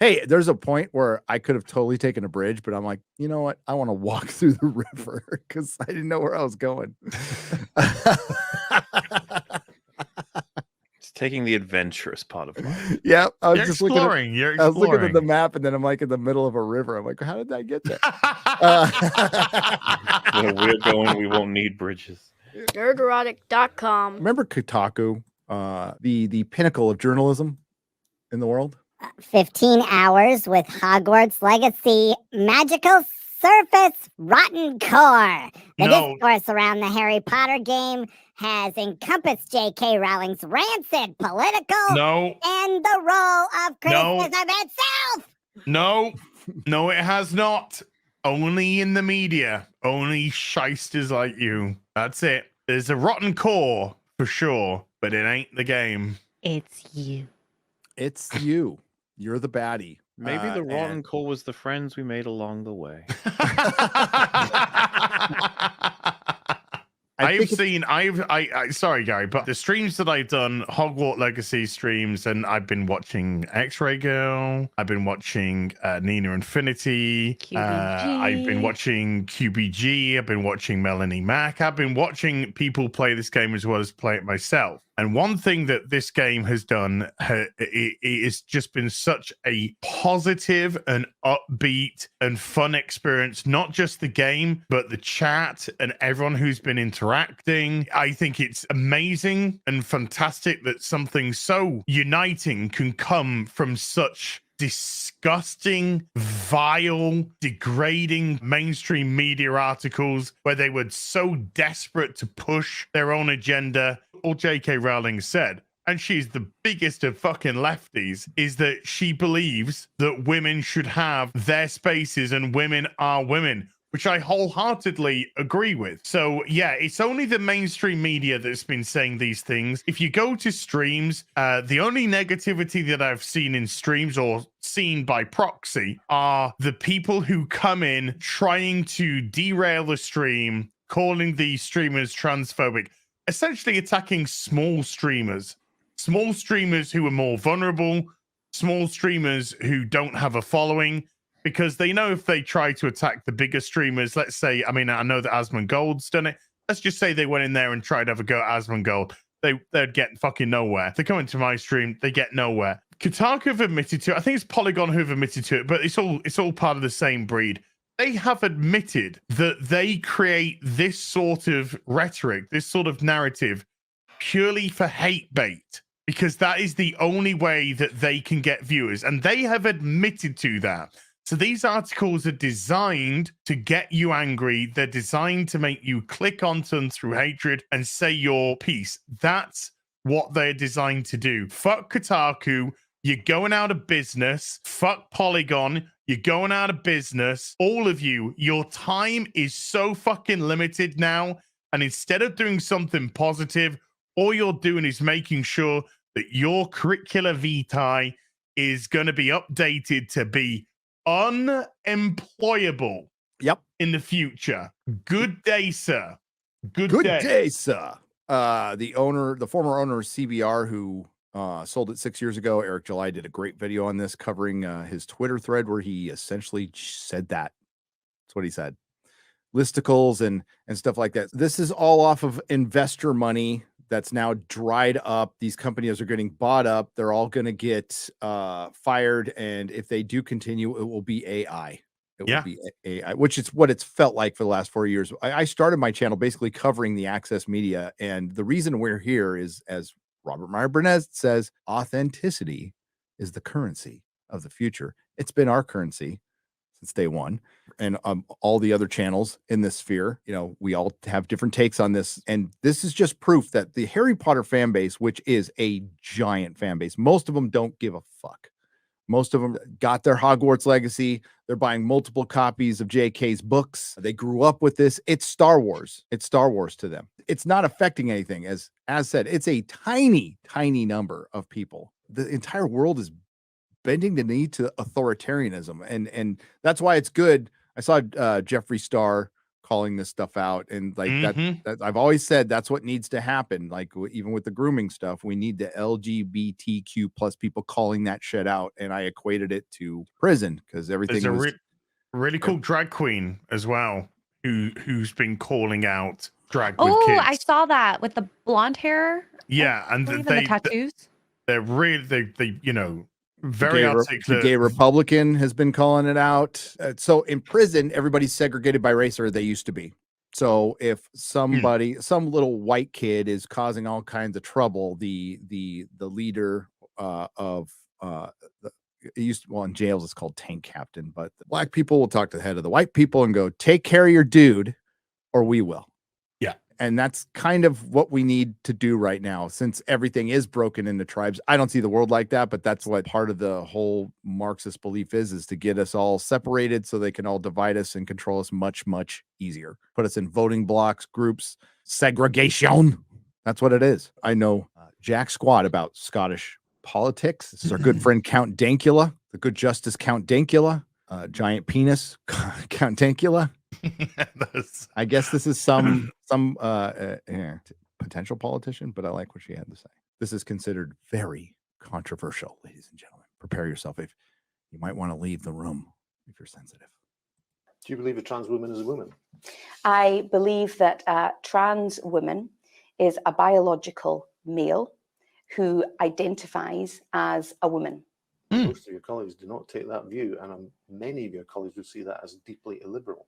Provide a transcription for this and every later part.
Hey, there's a point where I could have totally taken a bridge, but I'm like, you know what? I want to walk through the river because I didn't know where I was going. It's taking the adventurous part of life. Yeah, I was You're just exploring. looking at, I was looking at the map, and then I'm like in the middle of a river. I'm like, how did I get there? Where we're going, we won't need bridges. Nerdrotic.com. Remember Kotaku, the pinnacle of journalism in the world? 15 hours with Hogwarts Legacy magical surface rotten core. The discourse around the Harry Potter game has encompassed J.K. Rowling's rancid political and the role of criticism itself. No, it has not. Only in the media. Only shysters like you. That's it. There's a rotten core for sure, but it ain't the game. It's you. It's you. You're the baddie. Maybe the rotten core was the friends we made along the way. Sorry, Gary, but the streams that I've done, Hogwarts Legacy streams, and I've been watching X-Ray Girl, I've been watching Nina Infinity, I've been watching QBG, I've been watching Melanie Mack, I've been watching people play this game as well as play it myself. And one thing that this game has done, it's just been such a positive and upbeat and fun experience, not just the game, but the chat and everyone who's been interacting. I think it's amazing and fantastic that something so uniting can come from such disgusting, vile, degrading mainstream media articles where they were so desperate to push their own agenda. All J.K. Rowling said, and she's the biggest of fucking lefties, is that she believes that women should have their spaces and women are women, which I wholeheartedly agree with. So yeah, it's only the mainstream media that's been saying these things. If you go to streams, the only negativity that I've seen in streams or seen by proxy are the people who come in trying to derail the stream, calling the streamers transphobic, essentially attacking small streamers who are more vulnerable, small streamers who don't have a following, because they know if they try to attack the bigger streamers, let's say, I mean, I know that Asmongold's done it. Let's just say they went in there and tried to have a go at Asmongold. They'd get fucking nowhere. They come into my stream, they get nowhere. Kotaku have admitted to it. I think it's Polygon who've admitted to it, but it's all part of the same breed. They have admitted that they create this sort of rhetoric, this sort of narrative, purely for hate bait, because that is the only way that they can get viewers. And they have admitted to that. So these articles are designed to get you angry. They're designed to make you click onto them through hatred and say your piece. That's what they're designed to do. Fuck Kotaku. You're going out of business. Fuck Polygon. You're going out of business. All of you, your time is so fucking limited now. And instead of doing something positive, all you're doing is making sure that your curricula vitae is going to be updated to be unemployable. Yep. In the future. Good day, sir. Good day, sir. The former owner of CBR, who sold it 6 years ago, Eric July, did a great video on this, covering his Twitter thread where he essentially said that. That's what he said. Listicles and stuff like that. This is all off of investor money that's now dried up. These companies are getting bought up. They're all going to get fired. And if they do continue, it will be AI. It will be AI, which is what it's felt like for the last 4 years. I started my channel basically covering the access media. And the reason we're here is, as Robert Meyer Burnett says, authenticity is the currency of the future. It's been our currency since day one. And all the other channels in this sphere, you know, we all have different takes on this. And this is just proof that the Harry Potter fan base, which is a giant fan base, most of them don't give a fuck. Most of them got their Hogwarts legacy. They're buying multiple copies of JK's books. They grew up with this. It's Star Wars. It's Star Wars to them. It's not affecting anything. As said, it's a tiny, tiny number of people. The entire world is bending the knee to authoritarianism. And that's why it's good. I saw Jeffree Star calling this stuff out. And like Mhm. that I've always said that's what needs to happen. Like even with the grooming stuff, we need the LGBTQ plus people calling that shit out. And I equated it to prison because There's everything a was really cool drag queen as well who's been calling out drag with Oh, kids. I saw that with the blonde hair. Yeah, I and believe, and the tattoos. they're really they you know the very gay articulate. Republican has been calling it out. So in prison, everybody's segregated by race, or they used to be. So if somebody, some little white kid is causing all kinds of trouble, the leader of it used to, well, in jails it's called tank captain, but the black people will talk to the head of the white people and go, take care of your dude or we will. Yeah. And that's kind of what we need to do right now, since everything is broken into tribes. I don't see the world like that, but that's what part of the whole Marxist belief is to get us all separated so they can all divide us and control us much, much easier. Put us in voting blocks, groups, segregation. That's what it is. I know jack squat about Scottish politics. This is our good friend Count Dankula, the good Justice Count Dankula, giant penis Count Dankula. I guess this is some potential politician, but I like what she had to say. This is considered very controversial, ladies and gentlemen. Prepare yourself. If you might want to leave the room if you're sensitive. Do you believe a trans woman is a woman? I believe that a trans woman is a biological male who identifies as a woman. Most of your colleagues do not take that view, and many of your colleagues would see that as deeply illiberal.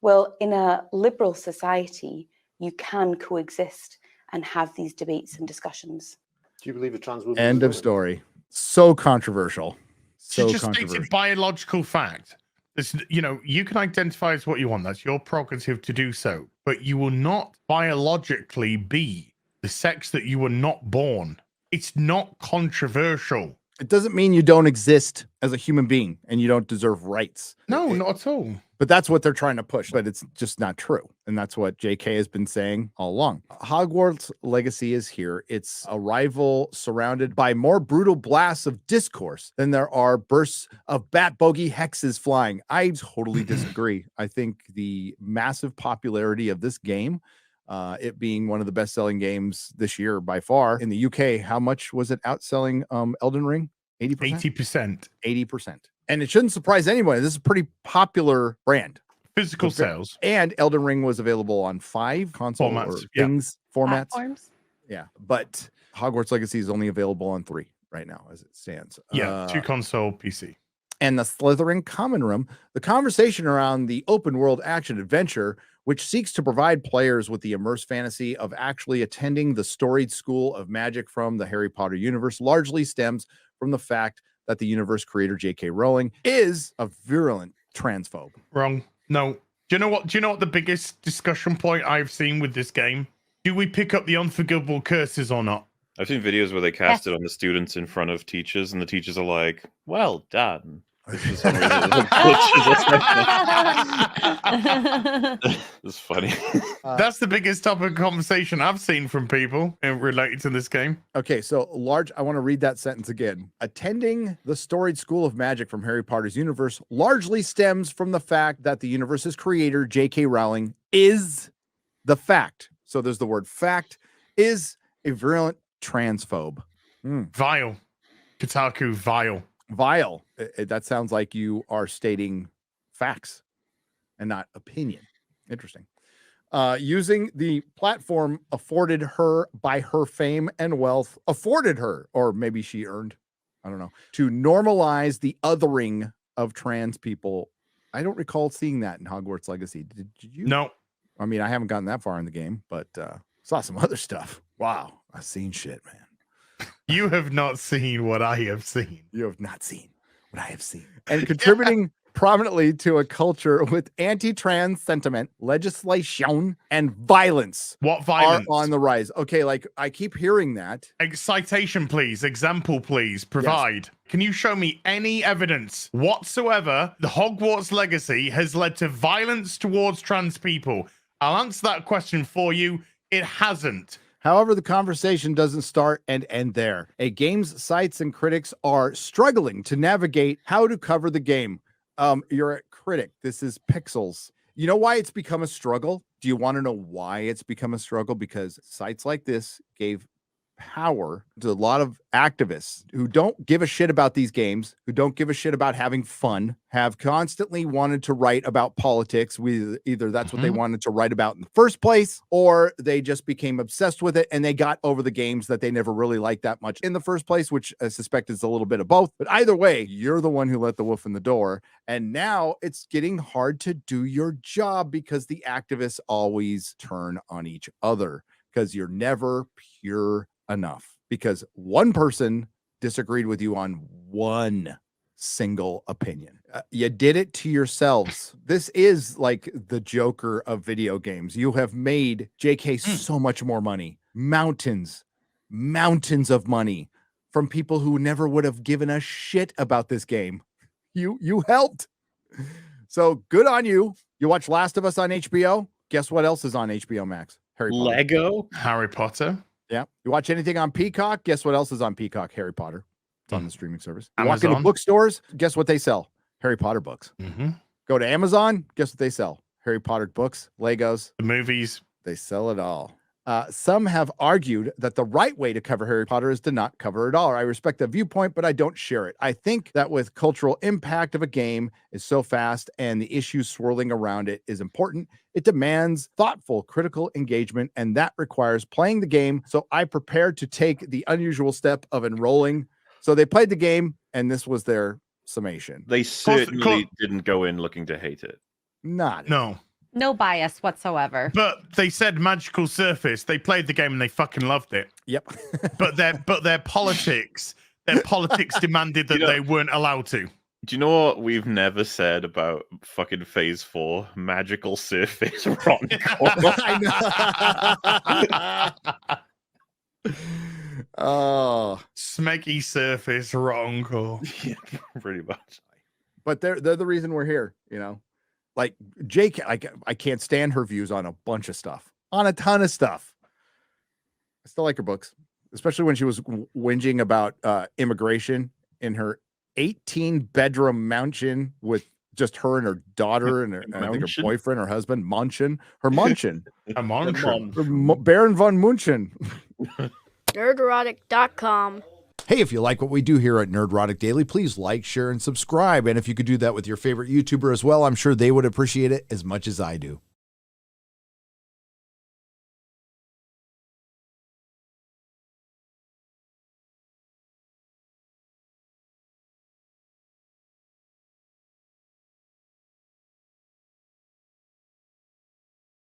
Well, in a liberal society, you can coexist and have these debates and discussions. Do you believe a trans woman End is a of woman? story. So controversial. So She just controversial. stated biological fact. It's, you know, you can identify as what you want. That's your prerogative to do so. But you will not biologically be the sex that you were not born. It's not controversial. It doesn't mean you don't exist as a human being and you don't deserve rights. No, not at all. But that's what they're trying to push, but it's just not true. And that's what JK has been saying all along. Hogwarts Legacy is here. It's a rival surrounded by more brutal blasts of discourse than there are bursts of bat bogey hexes flying. I totally disagree. I think the massive popularity of this game, it being one of the best-selling games this year by far. In the UK, how much was it outselling Elden Ring? 80%? 80%. And it shouldn't surprise anyone. This is a pretty popular brand. Physical sales. And Elden Ring was available on 5 console Formats, or things, formats. Platforms. Yeah. But Hogwarts Legacy is only available on 3 right now as it stands. Yeah, 2 console, PC. And the Slytherin Common Room, the conversation around the open world action adventure, which seeks to provide players with the immersive fantasy of actually attending the storied school of magic from the Harry Potter universe, largely stems from the fact that the universe creator J.K. Rowling is a virulent transphobe. Wrong. No. Do you know what? Do you know what the biggest discussion point I've seen with this game? Do we pick up the unforgivable curses or not? I've seen videos where they cast it on the students in front of teachers, and the teachers are like, "Well done." For some reason, it's funny. That's the biggest topic of conversation I've seen from people related to this game. Okay, so I want to read that sentence again. Attending the storied school of magic from Harry Potter's universe largely stems from the fact that the universe's creator, J.K. Rowling, is the fact. So there's the word fact, is a virulent transphobe. Vile. Kotaku, vile. Vile. That sounds like you are stating facts and not opinion. Interesting. Using the platform afforded her by her fame and wealth, afforded her, or maybe she earned, I don't know, to normalize the othering of trans people. I don't recall seeing that in Hogwarts Legacy. Did you? No. I mean, I haven't gotten that far in the game, but saw some other stuff. Wow. I've seen shit, man. You have not seen what I have seen. You have not seen what I have seen. And contributing prominently to a culture with anti-trans sentiment, legislation, and violence. What violence? Are on the rise. Okay, like I keep hearing that. Citation, please. Example, please. Provide. Yes. Can you show me any evidence whatsoever the Hogwarts Legacy has led to violence towards trans people? I'll answer that question for you. It hasn't. However, the conversation doesn't start and end there. A game's sites and critics are struggling to navigate how to cover the game. You're a critic. This is Pixels. You know why it's become a struggle? Do you want to know why it's become a struggle? Because sites like this gave power to a lot of activists who don't give a shit about these games, who don't give a shit about having fun, have constantly wanted to write about politics. Either that's what they wanted to write about in the first place, or they just became obsessed with it and they got over the games that they never really liked that much in the first place, which I suspect is a little bit of both. But either way, you're the one who let the wolf in the door. And now it's getting hard to do your job because the activists always turn on each other because you're never pure enough, because one person disagreed with you on one single opinion. You did it to yourselves. This is like the Joker of video games. You have made JK so much more money, mountains of money from people who never would have given a shit about this game. You helped. So good on you. You watch Last of Us on HBO. Guess what else is on HBO Max? Harry Potter. Yeah. You watch anything on Peacock? Guess what else is on Peacock? Harry Potter. It's on the streaming service. You walk into bookstores? Guess what they sell? Harry Potter books. Go to Amazon? Guess what they sell? Harry Potter books, Legos. The movies. They sell it all. Some have argued that the right way to cover Harry Potter is to not cover it all. I respect the viewpoint, but I don't share it. I think that with cultural impact of a game is so fast and the issues swirling around it is important, it demands thoughtful, critical engagement, and that requires playing the game. So I prepared to take the unusual step of enrolling. So they played the game, and this was their summation. They certainly didn't go in looking to hate it. No bias whatsoever. But they said magical surface. They played the game and they fucking loved it. Yep. but their politics demanded that they weren't allowed to. Do you know what we've never said about fucking Phase 4? Magical surface rotten core. I know. Oh, smeggy surface rotten core. Yeah, pretty much. But they're the reason we're here, you know. Like Jake, I can't stand her views on a bunch of stuff, on a ton of stuff. I still like her books, especially when she was whinging about immigration in her 18-bedroom mansion with just her and her daughter and I think her boyfriend, her husband, Munchen. Her Munchen. Baron von Munchen. Nerdrotic.com. Hey, if you like what we do here at Nerdrotic Daily, please like, share, and subscribe. And if you could do that with your favorite YouTuber as well, I'm sure they would appreciate it as much as I do.